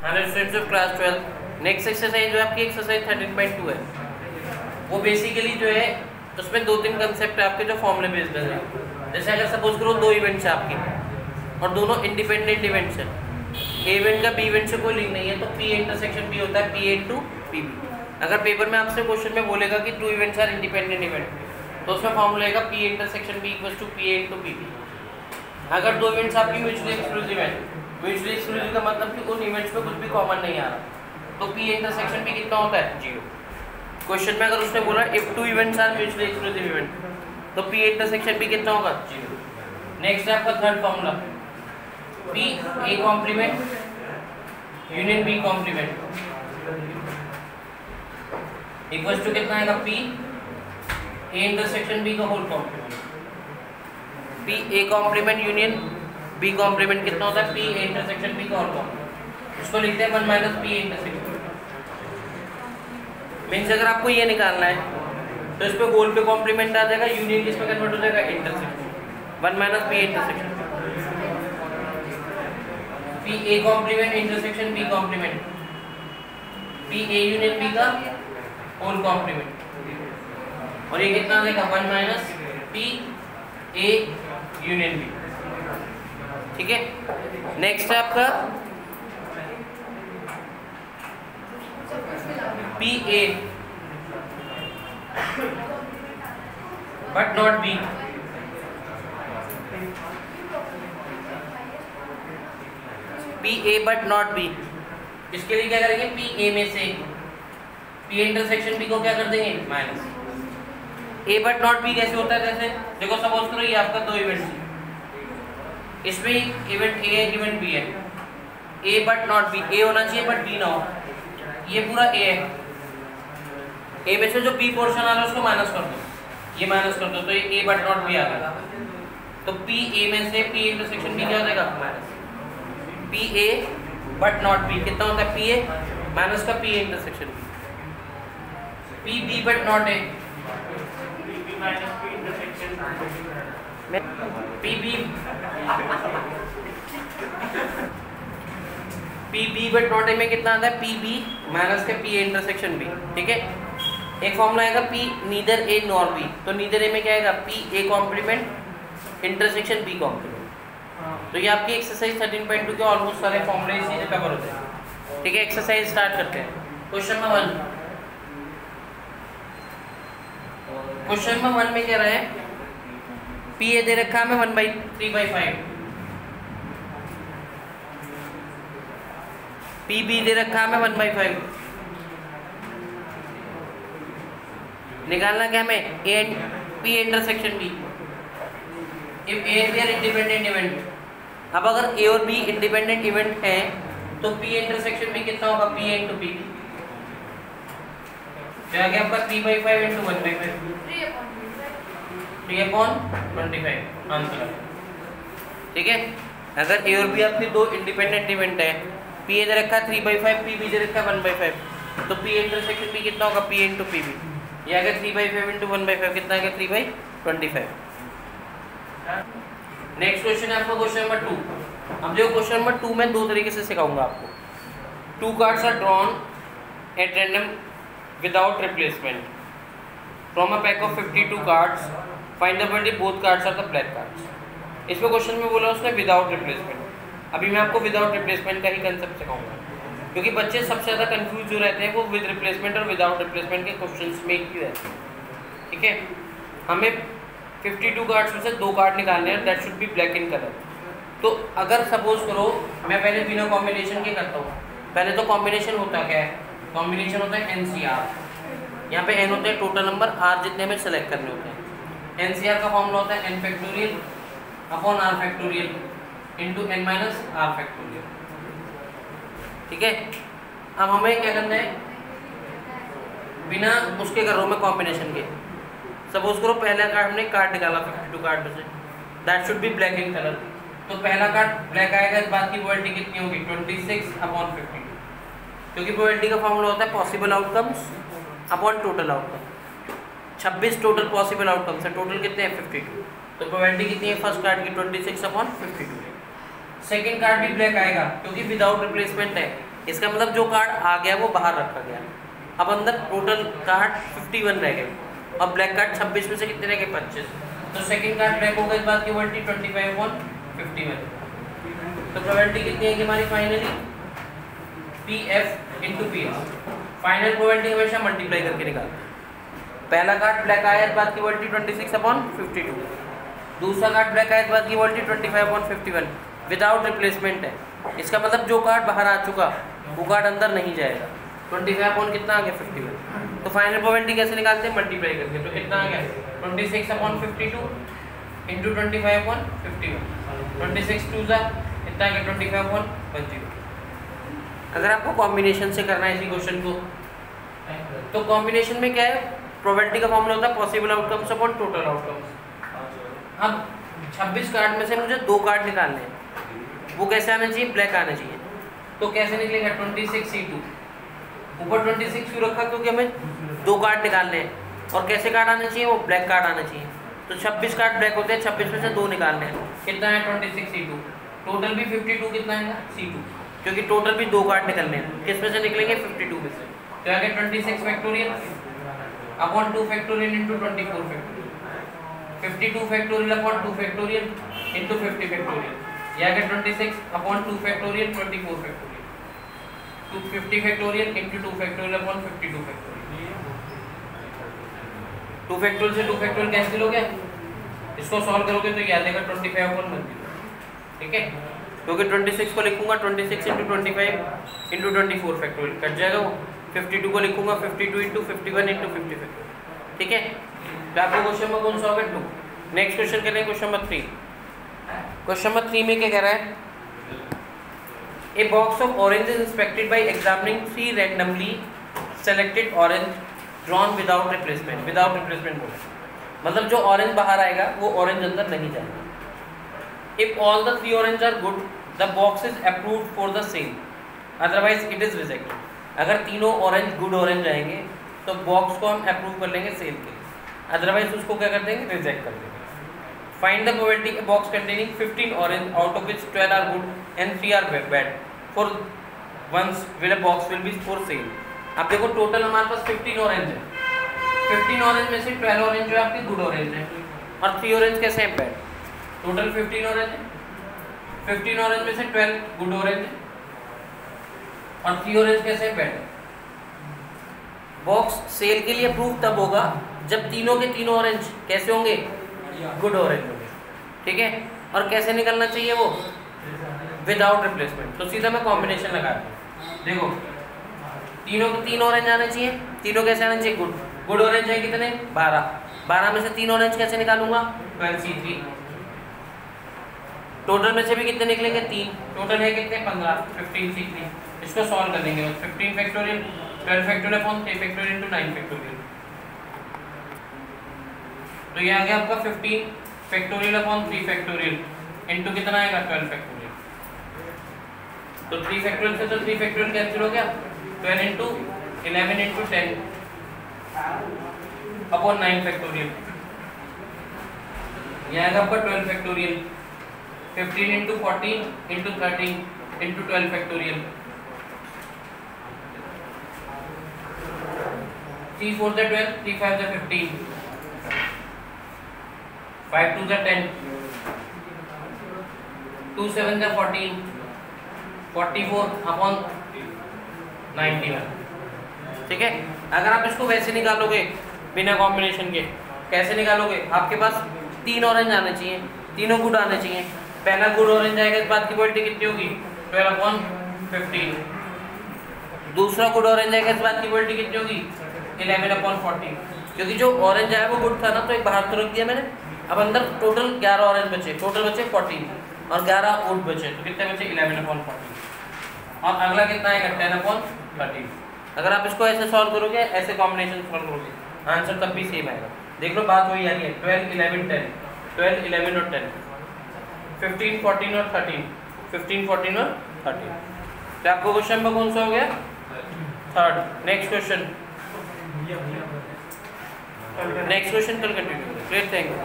Hello students of class 12। Next exercise जो आपकी exercise 13.2 है, वो बेसिकली जो है उसमें दो तीन कंसेप्ट है आपके जो फॉर्मूले बेस्ड है। जैसे अगर सपोज करो दो इवेंट्स है आपके और दोनों इंडिपेंडेंट इवेंट्स हैं, ए इवेंट का बी इवेंट से कोई लिंक नहीं है, तो पी इंटरसेक्शन बी होता है पी इंटू पी बी। अगर पेपर में आपसे क्वेश्चन में बोलेगा कि two events are independent event, तो उसमें फॉर्मूला आएगा P intersection B equals to P into P B. अगर दो इवेंट्स आपकी म्यूचुअली एक्सक्लूसिव है, म्यूचुअली एक्सक्लूसिव का मतलब कि उन इवेंट्स में कुछ भी कॉमन नहीं आ रहा, तो पी इंटरसेक्शन भी कितना होता है, 0। क्वेश्चन में अगर उसने बोला if two events are mutually exclusive event, तो पी इंटरसेक्शन भी कितना होगा, 0। नेक्स्ट है आपका third formula, P A complement union B complement equals to कितना आएगा, पी ए इंटरसेक्शन बी का whole complement. P A complement union B complement कितना होता है, पी ए इंटरसेक्शन बी का होल कॉम्प्लीमेंट। इसको लिखते हैं 1 माइनस पी इंटरसेक्शन। मीन्स अगर आपको ये निकालना है तो इस पे होल पे कॉम्प्लीमेंट आ जाएगा, यूनियन किस में कन्वर्ट हो जाएगा, intersection. 1 minus P intersection P A complement intersection B complement, P A union B का होल कॉम्प्लीमेंट, और ये कितना आ जाएगा 1 minus P A union B. ठीक है, नेक्स्ट है आपका P A but not B, P A but not B. इसके लिए क्या करेंगे, पी ए में से पी इंटरसेक्शन बी को क्या कर देंगे, minus. A but not B कैसे होता है, जैसे देखो सपोज करो ये आपका दो इवेंट्स है, इसमें इवेंट ए है इवेंट बी है, ए बट नॉट बी, ए होना चाहिए बट बी ना हो, ये पूरा ए है, ए में से जो बी पोर्शन आ रहा है उसको माइनस कर दो, ये माइनस कर दो, तो ये ए बट नॉट बी आ गया। तो पी ए में से पी इंटरसेक्शन बी क्या हो जाएगा, minus P A but not B कितना होता है, पी ए माइनस का P intersection B, P B but not A, P B but not A में कितना आता है, पी बी माइनस के पी इंटरसेक्शन बी। ठीक है, एक फॉर्मूला आएगा P neither A nor B, तो नीदर ए में क्या आएगा, P A complement intersection B complement. तो ये आपकी एक्सरसाइज 13.2 के ऑलमोस्ट सारे फॉर्मूले इसी से कवर होते हैं। ठीक है, एक्सरसाइज स्टार्ट करते हैं। क्वेश्चन नंबर 1, क्वेश्चन नंबर 1 में कह रहा है पी ए दे रखा है हमें 1/3/5, पी बी दे रखा है हमें 1/5। निकालना क्या हमें, A P intersection B if A and B are independent event. अब अगर ए और बी इंडिपेंडेंट इवेंट है तो पी इंटरसेक्शन बी कितना होगा, पी इंटू पी, क्या आ गया आपका 3/5 इंटू 1/5, 3/25 आंसर। ठीक है, अगर ए और बी आपके दो इंडिपेंडेंट इवेंट है, पी ए दे रखा है 3/5, पी बी दे रखा है 1/5, तो पी इंटरसेक्शन बी कितना होगा, पी इंटू पी बी, ये अगर 3/5 इंटू 1/5 कितना आएगा, 3/25। नेक्स्ट क्वेश्चन है आपका क्वेश्चन नंबर 2। अब जो क्वेश्चन नंबर 2 में दो तरीके से सिखाऊंगा आपको। 2 cards are drawn at random without replacement from a pack of 52 cards, find the body both cards are the black cards. इसमें क्वेश्चन में बोला उसने विदाउट रिप्लेसमेंट। अभी मैं आपको विदाउट रिप्लेसमेंट का ही कंसेप्ट सिखाऊंगा, क्योंकि बच्चे सबसे ज़्यादा कंफ्यूज जो रहते हैं वो विद रिप्लेसमेंट और विदाउट रिप्लेसमेंट के क्वेश्चंस में ही रहते हैं। ठीक है, हमें 52 कार्ड्स में से 2 कार्ड निकालने हैं, that should be black in colour. तो अगर सपोज करो मैं पहले बिना कॉम्बिनेशन के करता हूँ, पहले तो कॉम्बिनेशन होता क्या है, कॉम्बिनेशन होता है NCR, यहाँ पे n होते हैं टोटल नंबर, r जितने हमें सेलेक्ट करने होते हैं। NCR का फॉर्मूला होता है n factorial upon r factorial into n minus r factorial. ठीक है, अब हमें क्या करना है, बिना उसके कर रहा हूँ मैं कॉम्बिनेशन के। सपोज करो पहला कार्ड हमने कार्ड निकाला 52 कार्ड में से, that should be black in colour. तो पहला कार्ड ब्लैक आएगा, इस बात की प्रोबेबिलिटी कितनी होगी, 26/52, क्योंकि प्रोबेबिलिटी का फॉर्मूला होता है possible outcomes upon total outcome. 26 total possible outcomes है, टोटल कितने हैं 52, तो प्रोबेबिलिटी कितनी है फर्स्ट कार्ड की 26/52। सेकंड कार्ड भी ब्लैक आएगा क्योंकि विदाउट रिप्लेसमेंट है, इसका मतलब जो कार्ड आ गया वो बाहर रखा गया। अब अंदर टोटल कार्ड 51 रह गए और ब्लैक कार्ड 26 में से कितने रह गए 25। तो सेकंड कार्ड ब्लैक होगा, इस बात की प्रोबेबिलिटी 25/51। तो प्रोबेबिलिटी कितनी है कि हमारी finally PF × PS। Final probability हमेशा मल्टीप्लाई करके निकालते हैं। पहला कार्ड ब्लैक आया, इस बात की प्रोबेबिलिटी 26/52। दूसरा कार्ड ब्लैक आया, इस बात की प्रोबेबिलिटी 25/51 विदाउट रिप्लेसमेंट है। इसका मतलब जो कार्ड बाहर आ चुका वो कार्ड अंदर नहीं जाएगा। 25 कितना आ गया 51। तो फाइनल प्रोबेबिलिटी कैसे निकालते हैं, मल्टीप्लाई करके। तो कितना आ गया 26/52 × 25/51। 26 2 कितना आ गया 25/10। अगर आपको कॉम्बिनेशन से करना है इसी क्वेश्चन को, तो कॉम्बिनेशन में क्या है, प्रोबेबिलिटी का फॉर्मूला होता है possible outcomes upon total outcomes. अब 26 कार्ड में से मुझे 2 कार्ड निकालने हैं, वो कैसे आना चाहिए, ब्लैक आना चाहिए। तो कैसे निकलेगा 26C2। ऊपर 26 क्यों रखा, क्योंकि हमें 2 कार्ड निकालने हैं। और कैसे कार्ड आना चाहिए, वो ब्लैक कार्ड आना चाहिए। तो 26 कार्ड ब्लैक होते हैं, 26 में से 2 निकालने हैं। कितना है 26C2। टोटल भी 52 कितना है C2, क्योंकि टोटल भी 2 कार्ड निकलने हैं। किस में से निकलेंगे 52 में से। तो आगे 26 factorial upon 2 factorial into 24 factorial. 52 factorial upon 2 factorial into 50 factorial. यह आ गया 26 upon 2 factorial 24 factorial. 250 factorial into 2 factorial upon 52 factorial. 2 factorial से 2 फैक्टोरियल कैंसिल हो गया। इसको सॉल्व करोगे तो ये आ जाएगा 25/1। ठीक है, क्योंकि 26 को लिखूंगा 26 इंटू 25 इंटू 24 फैक्टोरियल कट जाएगा वो। 52 को लिखूंगा 52 इंटू 51 इंटू 50 फैक्टोरियल। ठीक है, तो आपको क्वेश्चन नंबर कौन सा होगा 2। नेक्स्ट क्वेश्चन करें क्वेश्चन नंबर 3। क्वेश्चन नंबर 3 में क्या कह रहा है, a box of orange is inspected bye examining 3 randomly selected orange drawn without replacement. Without replacement बोला मतलब जो ऑरेंज बाहर आएगा वो ऑरेंज अंदर नहीं जाएगा। If all the 3 orange are good the box is approved for the sale, otherwise it is rejected. अगर तीनों ऑरेंज गुड ऑरेंज आएंगे तो बॉक्स को हम अप्रूव कर लेंगे सेल के, अदरवाइज उसको क्या कर देंगे, रिजेक्ट कर देंगे। Find the probability a box containing 15 orange out of which 12 are good and 3 are bad. For once will a box will be for sale. अब देखो टोटल हमारे पास 15 ऑरेंज है। 15 ऑरेंज में से 12 ऑरेंज जो है आपके गुड ऑरेंज है और 3 ऑरेंज कैसे हैं बैड। टोटल 15 ऑरेंज है, 15 ऑरेंज में से 12 गुड ऑरेंज है और 3 ऑरेंज कैसे हैं बैड। बॉक्स सेल के लिए अप्रूव तब होगा जब तीनों के तीनों ऑरेंज कैसे होंगे, गुड ऑरेंज होंगे। ठीक है, और कैसे निकलना चाहिए वो, विदाउट रिप्लेसमेंट। तो सीधा मैं कॉम्बिनेशन लगाता हूँ। देखो तीनों को 3 ऑरेंज आने चाहिए, तीनों कैसे आने चाहिए, गुड। गुड ऑरेंज है कितने 12, 12 में से 3 ऑरेंज कैसे निकालूंगा 12C3। टोटल में से भी कितने निकलेंगे 3, टोटल है कितने 15 15C3। इसको सॉल्व कर देंगे 15 factorial 12 factorial upon 3 factorial into 9 factorial. तो ये आ गया आपका 15 फैक्टोरियल अपॉन 3 फैक्टोरियल इंटू कितना आएगा 12 फैक्टोरियल। तो 3 फैक्टोरियल से तो 3 फैक्टोरियल कैंसिल हो गया, 12 इंटू 11 इंटू 10 अपॉन 9 फैक्टोरियल। ये आएगा आपका 12 factorial. 15 into 14 into 13 into 12 factorial. 3 4 12, 3 5 15, 5 2 10, 2 7 14, 44 upon 91। ठीक है, अगर आप इसको वैसे निकालोगे बिना कॉम्बिनेशन के, कैसे निकालोगे, आपके पास 3 ऑरेंज आने चाहिए, तीनों गुड आने चाहिए। पहला गुड ऑरेंज आएगा, इस बात की प्रोबेबिलिटी कितनी होगी 12 अपॉन 15। दूसरा गुड ऑरेंज आएगा, इस बात की प्रोबेबिलिटी कितनी होगी 11 अपॉन 40। क्योंकि जो ऑरेंज आया वो गुड था ना, तो एक बाहर तो रख दिया मैंने। अब अंदर टोटल 11 ऑरेंज बचे, टोटल बचे 14 और 11 गुड बचे, तो कितने बचे 11 अपॉन 40। और अगला कितना आएगा 10 अपॉन 30। अगर आप इसको ऐसे सॉल्व करोगे, ऐसे कॉम्बिनेशन सॉल्व करोगे, आंसर तब भी सेम आएगा। देख लो बात वही आ रही है, 12 11 10, 12 11 और 10, 15 14 और 13, 15 14 और 13। तो आपको क्वेश्चन नंबर कौन सा हो गया, थर्ड। नेक्स्ट क्वेश्चन कल कंटिन्यू। Great, thank you.